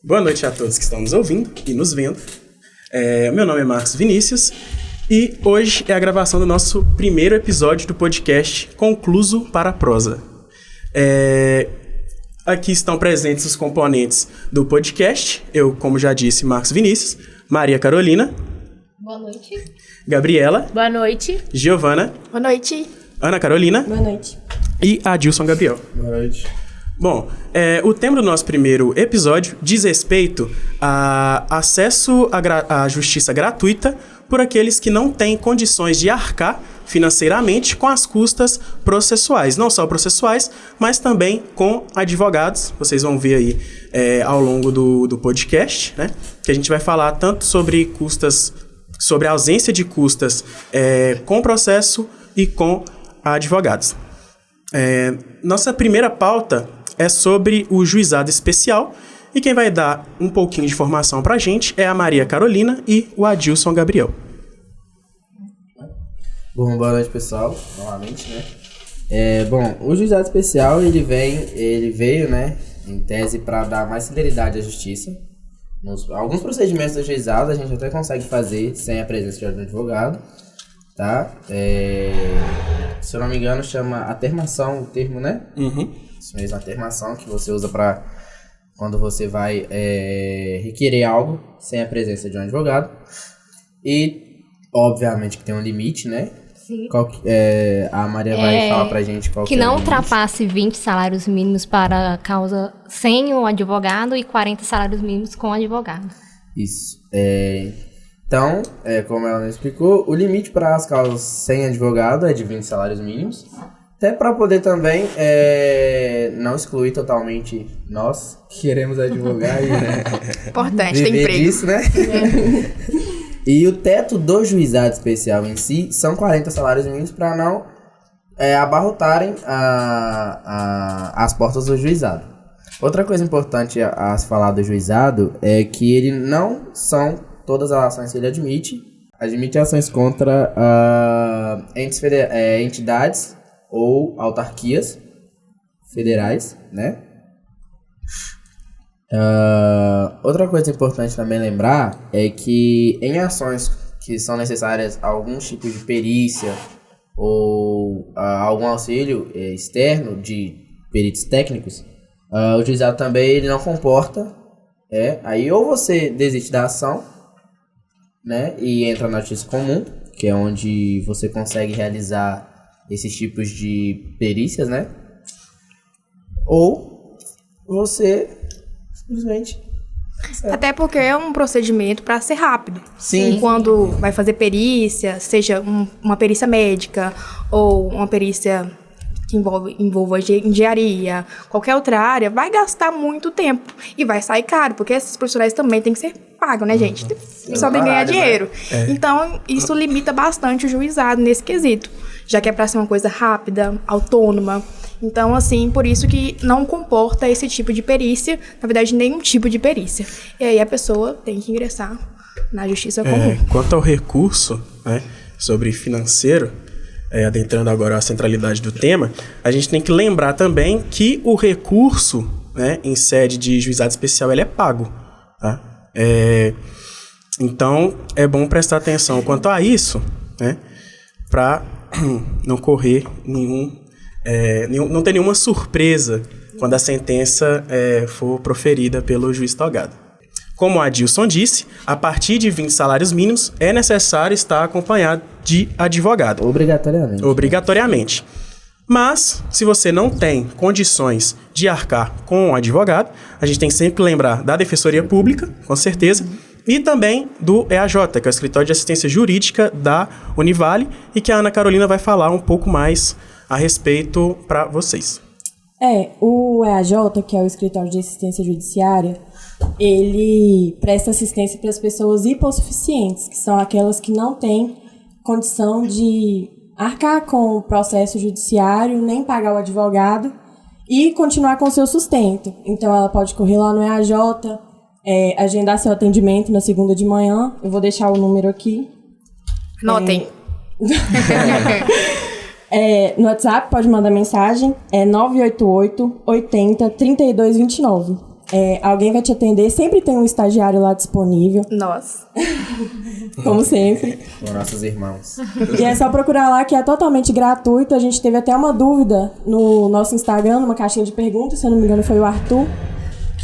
Boa noite a todos que estão nos ouvindo e nos vendo. Meu nome é Marcos Vinícius e hoje é a gravação do nosso primeiro episódio do podcast Concluso para a Prosa. Aqui estão presentes os componentes do podcast. Eu, como já disse, Marcos Vinícius, Maria Carolina. Boa noite. Gabriela. Boa noite. Giovana. Boa noite. Ana Carolina. Boa noite. E Adilson Gabriel. Boa noite. Bom, o tema do nosso primeiro episódio diz respeito a acesso à justiça gratuita por aqueles que não têm condições de arcar financeiramente com as custas processuais. Não só processuais, mas também com advogados. Vocês vão ver aí ao longo do podcast, né? Que a gente vai falar tanto sobre sobre a ausência de custas com processo e com advogados. Nossa primeira pauta é sobre o juizado especial e quem vai dar um pouquinho de informação pra gente é a Maria Carolina e o Adilson Gabriel. Bom, boa noite, pessoal, novamente, né? O juizado especial, ele veio, né, em tese para dar mais celeridade à justiça. Alguns procedimentos do juizado a gente até consegue fazer sem a presença de um advogado, tá? Se eu não me engano, chama atermação o termo, né? Uhum. Isso mesmo, atermação, que você usa para quando você vai requerer algo sem a presença de um advogado. E, obviamente, que tem um limite, né? Sim. A Maria vai falar pra gente qual que é o não limite. ultrapasse 20 salários mínimos para causa sem o advogado e 40 salários mínimos com o advogado. Isso. Então, como ela me explicou, o limite para as causas sem advogado é de 20 salários mínimos. Até para poder também não excluir totalmente nós que queremos advogar e Importante, tem viver emprego. disso, né? E o teto do juizado especial em si são 40 salários mínimos para não abarrotarem as portas do juizado. Outra coisa importante a se falar do juizado é que ele não são todas as ações que ele admite. Admite ações contra entidades ou autarquias federais, né? Outra coisa importante também lembrar é que em ações que são necessárias alguns tipos de perícia ou algum auxílio externo de peritos técnicos, o juizado também ele não comporta. Aí ou você desiste da ação, né, e entra na justiça comum, que é onde você consegue realizar esses tipos de perícias, né? Ou você simplesmente... Até porque é um procedimento para ser rápido. Sim. Quando vai fazer perícia, seja uma perícia médica ou uma perícia que envolva engenharia, qualquer outra área, vai gastar muito tempo e vai sair caro, porque esses profissionais também têm que ser pagos, né, gente? Só tem que ganhar dinheiro. Né? Então, isso limita bastante o juizado nesse quesito, já que é para ser uma coisa rápida, autônoma. Então, assim, por isso que não comporta esse tipo de perícia, na verdade, nenhum tipo de perícia. E aí a pessoa tem que ingressar na justiça comum. Quanto ao recurso, né, sobre financeiro, adentrando agora a centralidade do tema, a gente tem que lembrar também que o recurso, né, em sede de juizado especial ele é pago. Tá? Então, é bom prestar atenção quanto a isso, né, para não correr não ter nenhuma surpresa quando a sentença for proferida pelo juiz togado. Como a Adilson disse, a partir de 20 salários mínimos é necessário estar acompanhado de advogado. Obrigatoriamente. Mas, se você não tem condições de arcar com um advogado, a gente tem que sempre lembrar da Defensoria Pública, com certeza, e também do EAJ, que é o Escritório de Assistência Jurídica da Univale, e que a Ana Carolina vai falar um pouco mais a respeito para vocês. O EAJ, que é o Escritório de Assistência Judiciária, ele presta assistência para as pessoas hipossuficientes, que são aquelas que não têm condição de arcar com o processo judiciário, nem pagar o advogado e continuar com o seu sustento. Então, ela pode correr lá no EAJ, agendar seu atendimento na segunda de manhã. Eu vou deixar o número aqui. Anotem. No WhatsApp, pode mandar mensagem, 988 80 32 29. alguém vai te atender, sempre tem um estagiário lá disponível, Nossa. como sempre. Com nossos irmãos. E é só procurar lá que é totalmente gratuito. A gente teve até uma dúvida no nosso Instagram, numa caixinha de perguntas, se eu não me engano foi o Arthur,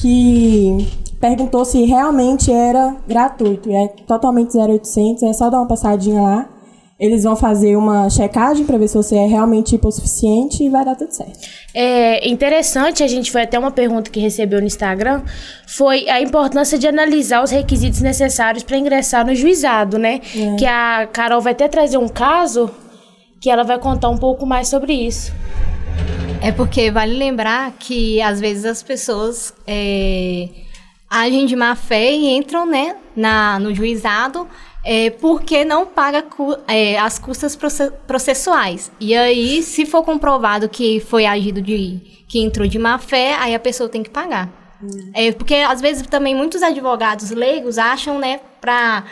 que perguntou se realmente era gratuito. E é totalmente 0800, é só dar uma passadinha lá. Eles vão fazer uma checagem para ver se você é realmente hipossuficiente e vai dar tudo certo. É interessante, a gente foi até uma pergunta que recebeu no Instagram, foi a importância de analisar os requisitos necessários para ingressar no juizado, né? Que a Carol vai até trazer um caso que ela vai contar um pouco mais sobre isso. É porque vale lembrar que, às vezes, as pessoas agem de má fé e entram, né, no juizado porque não paga as custas processuais. E aí, se for comprovado que foi agido que entrou de má fé, aí a pessoa tem que pagar. Porque, às vezes, também muitos advogados leigos acham, né, pra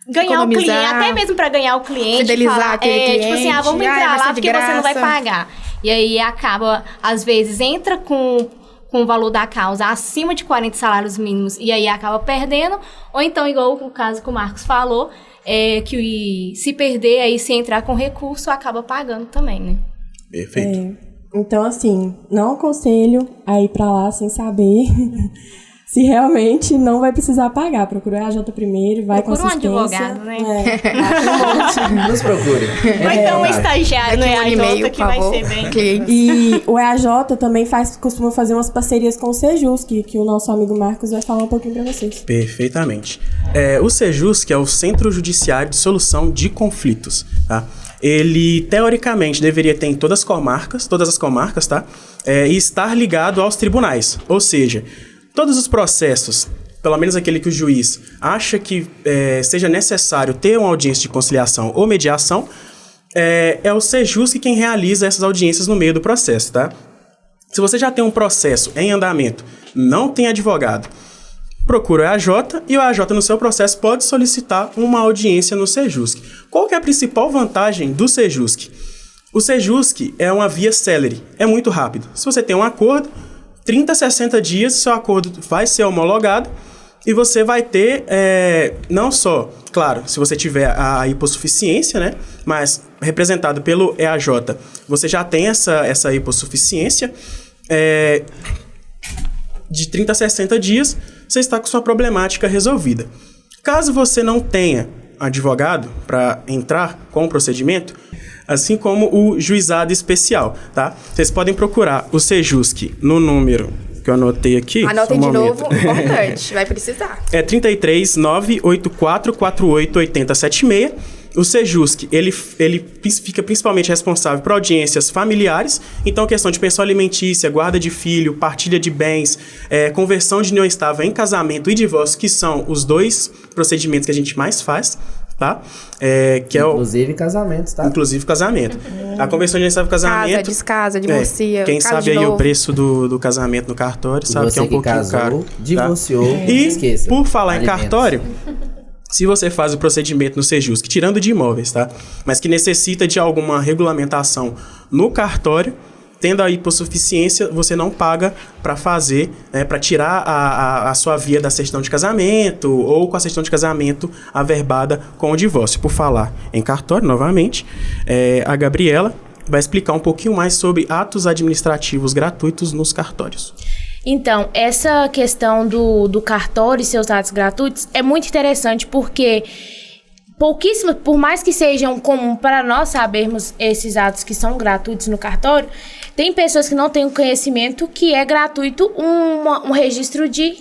ganhar o cliente, até mesmo para ganhar o cliente, fidelizar falar, aquele cliente. Tipo assim, vamos entrar lá porque graça. você não vai pagar. E aí acaba, às vezes, entra com o valor da causa acima de 40 salários mínimos e aí acaba perdendo, ou então, igual o caso que o Marcos falou, que se perder, aí se entrar com recurso, acaba pagando também, né? Perfeito. Então, assim, não aconselho a ir pra lá sem saber se realmente não vai precisar pagar. Procura o AJ primeiro, vai com assistência. Procura um advogado, né? Nos procure. Ou então um estagiário no Daqui um ano e EAJ meio, que por vai favor. ser bem... E o EAJ também costuma fazer umas parcerias com o Sejusc, que o nosso amigo Marcos vai falar um pouquinho pra vocês. Perfeitamente. O Sejusc é o Centro Judiciário de Solução de Conflitos, tá? Ele, teoricamente, deveria ter em todas as comarcas, tá? E estar ligado aos tribunais. Ou seja, todos os processos, pelo menos aquele que o juiz acha que seja necessário ter uma audiência de conciliação ou mediação, é o Sejusc quem realiza essas audiências no meio do processo, tá? Se você já tem um processo em andamento, não tem advogado, procura o EAJ e o EAJ no seu processo pode solicitar uma audiência no Sejusc. Qual que é a principal vantagem do Sejusc? O Sejusc é uma via célere, é muito rápido. Se você tem um acordo, 30 a 60 dias, seu acordo vai ser homologado e você vai ter, não só, claro, se você tiver a hipossuficiência, né, mas representado pelo EAJ, você já tem essa hipossuficiência, de 30 a 60 dias, você está com sua problemática resolvida. Caso você não tenha advogado para entrar com o procedimento, assim como o juizado especial, tá? Vocês podem procurar o Sejusc no número que eu anotei aqui. Anotem de novo, importante, vai precisar. 33 984 48 80 76. O Sejusc, ele fica principalmente responsável por audiências familiares, então questão de pensão alimentícia, guarda de filho, partilha de bens, conversão de união estável em casamento e divórcio, que são os dois procedimentos que a gente mais faz, tá? Inclusive casamentos, tá? Inclusive casamento. A conversão de união estável em casamento... Casa, descasa, divorcia, quem casa sabe de aí novo. o preço do casamento no cartório, sabe que é um pouquinho casou, caro. Divorciou, E, esqueça. por falar Alimentos. em cartório... Se você faz o procedimento no Sejusc, tirando de imóveis, tá? Mas que necessita de alguma regulamentação no cartório, tendo a hipossuficiência, você não paga para fazer, para tirar a sua via da certidão de casamento ou com a certidão de casamento averbada com o divórcio. Por falar em cartório, novamente, a Gabriela vai explicar um pouquinho mais sobre atos administrativos gratuitos nos cartórios. Então, essa questão do cartório e seus atos gratuitos é muito interessante porque pouquíssimos, por mais que sejam comum para nós sabermos esses atos que são gratuitos no cartório, tem pessoas que não têm o conhecimento que é gratuito um registro de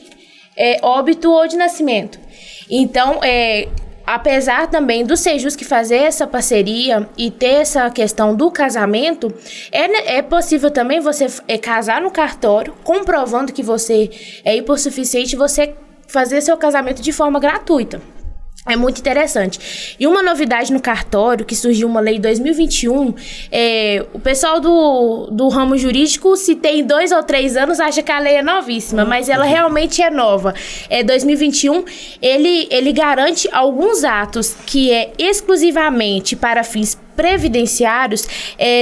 óbito ou de nascimento. Então, apesar também do Sejusc fazer essa parceria e ter essa questão do casamento, é possível também você casar no cartório, comprovando que você é hipossuficiente, você fazer seu casamento de forma gratuita. É muito interessante. E uma novidade no cartório, que surgiu uma lei em 2021, o pessoal do ramo jurídico, se tem 2 ou 3 anos, acha que a lei é novíssima, mas ela realmente é nova. 2021, ele garante alguns atos que é exclusivamente para fins previdenciários,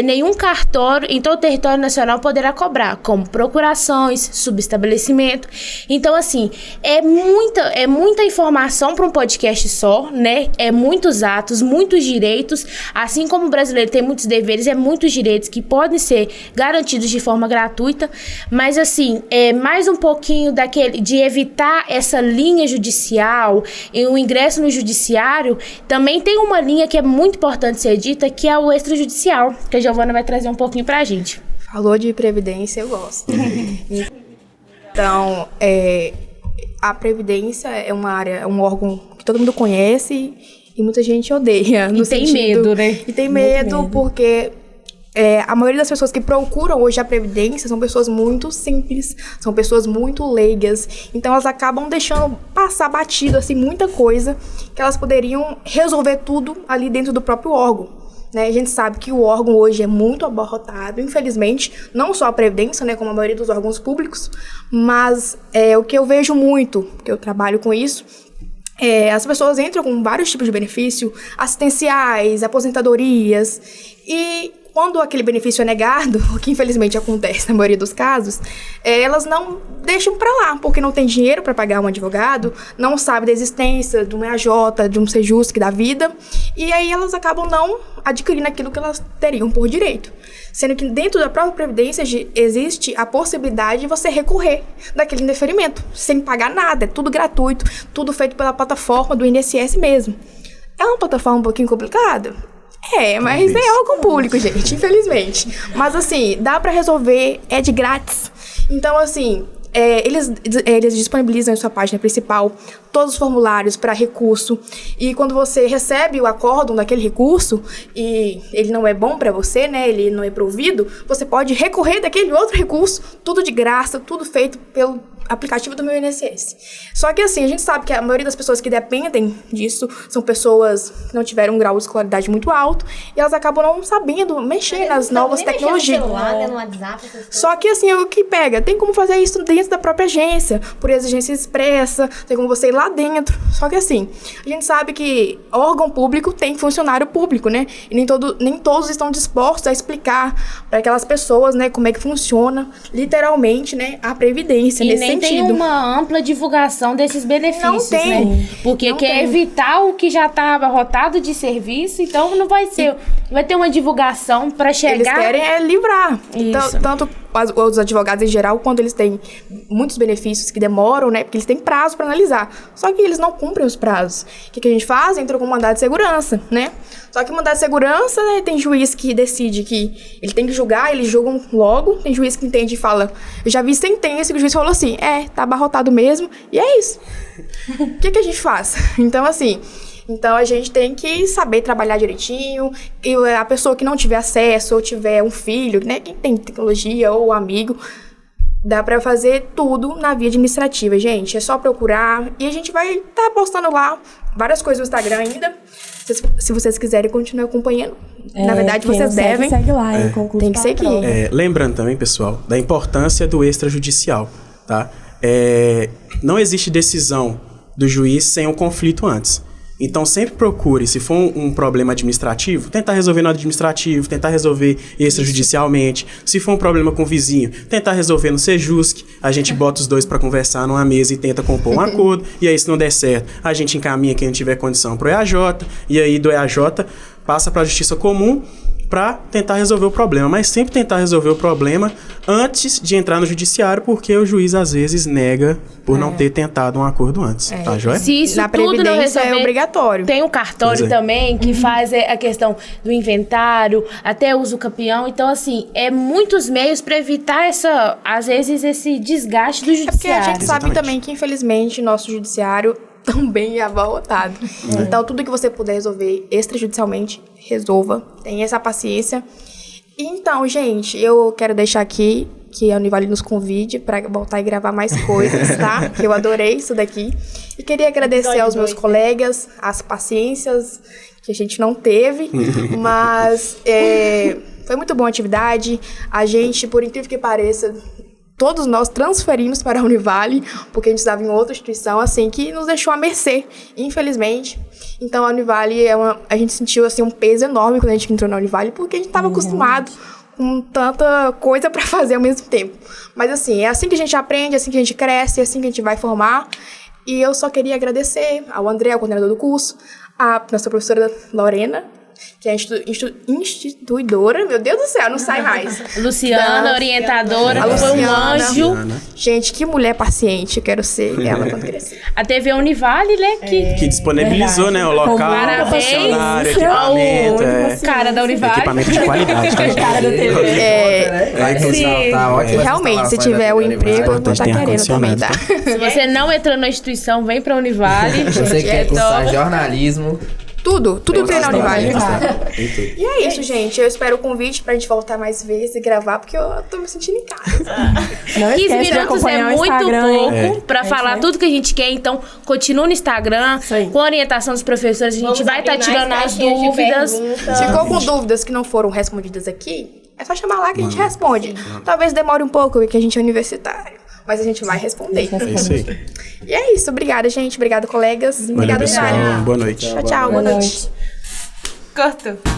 nenhum cartório em todo o território nacional poderá cobrar, como procurações, subestabelecimento. Então, assim, é muita informação para um podcast só, né? É muitos atos, muitos direitos. Assim como o brasileiro tem muitos deveres, muitos direitos que podem ser garantidos de forma gratuita. Mas, assim, mais um pouquinho de evitar essa linha judicial e o ingresso no judiciário. Também tem uma linha que é muito importante ser dita, que é o extrajudicial, que a Giovana vai trazer um pouquinho pra gente. Falou de previdência, eu gosto. Então, a previdência é uma área, é um órgão que todo mundo conhece e muita gente odeia. E tem medo, né? E tem medo porque a maioria das pessoas que procuram hoje a previdência são pessoas muito simples, são pessoas muito leigas, então elas acabam deixando passar batido, assim, muita coisa que elas poderiam resolver tudo ali dentro do próprio órgão. Né? A gente sabe que o órgão hoje é muito abarrotado, infelizmente, não só a Previdência, né, como a maioria dos órgãos públicos, mas o que eu vejo muito, porque eu trabalho com isso, as pessoas entram com vários tipos de benefício, assistenciais, aposentadorias, e quando aquele benefício é negado, o que infelizmente acontece na maioria dos casos, elas não deixam pra lá, porque não tem dinheiro para pagar um advogado, não sabe da existência de um EAJ, de um Sejusc da vida, e aí elas acabam não adquirindo aquilo que elas teriam por direito. Sendo que dentro da própria Previdência existe a possibilidade de você recorrer daquele indeferimento, sem pagar nada, é tudo gratuito, tudo feito pela plataforma do INSS mesmo. É uma plataforma um pouquinho complicada? Mas é órgão público, gente, infelizmente. Mas, assim, dá pra resolver, é de grátis. Então, assim, eles disponibilizam em sua página principal todos os formulários para recurso. E quando você recebe o acórdão daquele recurso e ele não é bom para você, né, ele não é provido, você pode recorrer daquele outro recurso, tudo de graça, tudo feito pelo aplicativo do meu INSS. Só que, assim, a gente sabe que a maioria das pessoas que dependem disso são pessoas que não tiveram um grau de escolaridade muito alto e elas acabam não sabendo mexer nas novas tecnologias. Só que, assim, é o que pega. Tem como fazer isso dentro da própria agência, por exigência expressa, tem como você ir lá dentro. Só que, assim, a gente sabe que órgão público tem funcionário público, né? E nem todos estão dispostos a explicar para aquelas pessoas, né, como é que funciona, literalmente, né, a Previdência nesse sentido. Tem uma ampla divulgação desses benefícios, não tem, né? Porque quer evitar o que já está abarrotado de serviço, então não vai ter uma divulgação para chegar... Eles querem livrar. Então, tanto os advogados em geral, quando eles têm muitos benefícios que demoram, né? Porque eles têm prazo para analisar. Só que eles não cumprem os prazos. O que a gente faz? Entra com mandado de segurança, né? Só que o mandado de segurança, né, tem juiz que decide que ele tem que julgar, eles julgam logo. Tem juiz que entende e fala, eu já vi sentença que o juiz falou assim, tá abarrotado mesmo, e é isso. O que a gente faz? Então, assim... Então, a gente tem que saber trabalhar direitinho. E a pessoa que não tiver acesso ou tiver um filho, né, quem tem tecnologia ou amigo, dá pra fazer tudo na via administrativa, gente. É só procurar e a gente vai estar postando lá várias coisas no Instagram ainda. Se vocês quiserem continuar acompanhando, na verdade, vocês devem. Segue lá, tem que seguir. Lembrando também, pessoal, da importância do extrajudicial, tá? Não existe decisão do juiz sem um conflito antes. Então, sempre procure, se for um problema administrativo, tentar resolver no administrativo, tentar resolver extrajudicialmente. Se for um problema com o vizinho, tentar resolver no Sejusc. A gente bota os dois para conversar numa mesa e tenta compor um acordo. E aí, se não der certo, a gente encaminha quem não tiver condição pro EAJ. E aí, do EAJ, passa para a Justiça Comum para tentar resolver o problema. Mas sempre tentar resolver o problema antes de entrar no judiciário, porque o juiz, às vezes, nega por não ter tentado um acordo antes. Tá, joia? Se isso na tudo não resolver, é obrigatório. Tem o cartório também, que faz a questão do inventário, até uso campeão. Então, assim, muitos meios para evitar às vezes, esse desgaste do judiciário. Porque a gente sabe também que, infelizmente, nosso judiciário também é abarrotado. Então, tudo que você puder resolver extrajudicialmente, resolva. Tenha essa paciência. Então, gente, eu quero deixar aqui que a Univale nos convide para voltar e gravar mais coisas, tá? Eu adorei isso daqui. E queria agradecer aos meus colegas, as paciências que a gente não teve, mas foi muito boa a atividade. A gente, por incrível que pareça, todos nós transferimos para a Univale, porque a gente estava em outra instituição, assim, que nos deixou à mercê, infelizmente. Então, a Univale, a gente sentiu, assim, um peso enorme quando a gente entrou na Univale, porque a gente estava acostumado com tanta coisa para fazer ao mesmo tempo. Mas, assim, é assim que a gente aprende, é assim que a gente cresce, é assim que a gente vai formar. E eu só queria agradecer ao André, o coordenador do curso, a nossa professora Lorena, que é a instituidora, meu Deus do céu, não sai mais. Luciana, orientadora, a foi um Luciana. anjo. Gente, que mulher paciente, eu quero ser ela quando crescer. A TV Univale, né? Que disponibilizou, né, o local, Parabéns funcionário, equipamento, Cara da Univale. equipamento de qualidade. Cara da TV. Sim. Tá ótimo. Realmente, se tiver o emprego, eu vou estar Tem querendo também, tá? ar-condicionado. Se você não entrou na instituição, vem pra Univale. Você quer cursar jornalismo, Tudo tem na Univale. tem tudo. E é isso, gente. Eu espero o convite pra gente voltar mais vezes e gravar, porque eu tô me sentindo em casa. Não 15 esquece de minutos é acompanhar o muito Instagram, hein? pouco pra falar tudo que a gente quer, então continua no Instagram, Isso aí. com a orientação dos professores, a gente Vamos vai estar abrir tirando mais as caixinhas de dúvidas. perguntas. Ficou com dúvidas que não foram respondidas aqui? É só chamar lá que a gente responde. Talvez demore um pouco, porque a gente é universitário. Mas a gente vai responder. É isso aí. E é isso. Obrigada, gente. Obrigada, colegas. Valeu, Obrigada, pessoal. Dália. Boa noite. Tchau, boa noite. Cortou.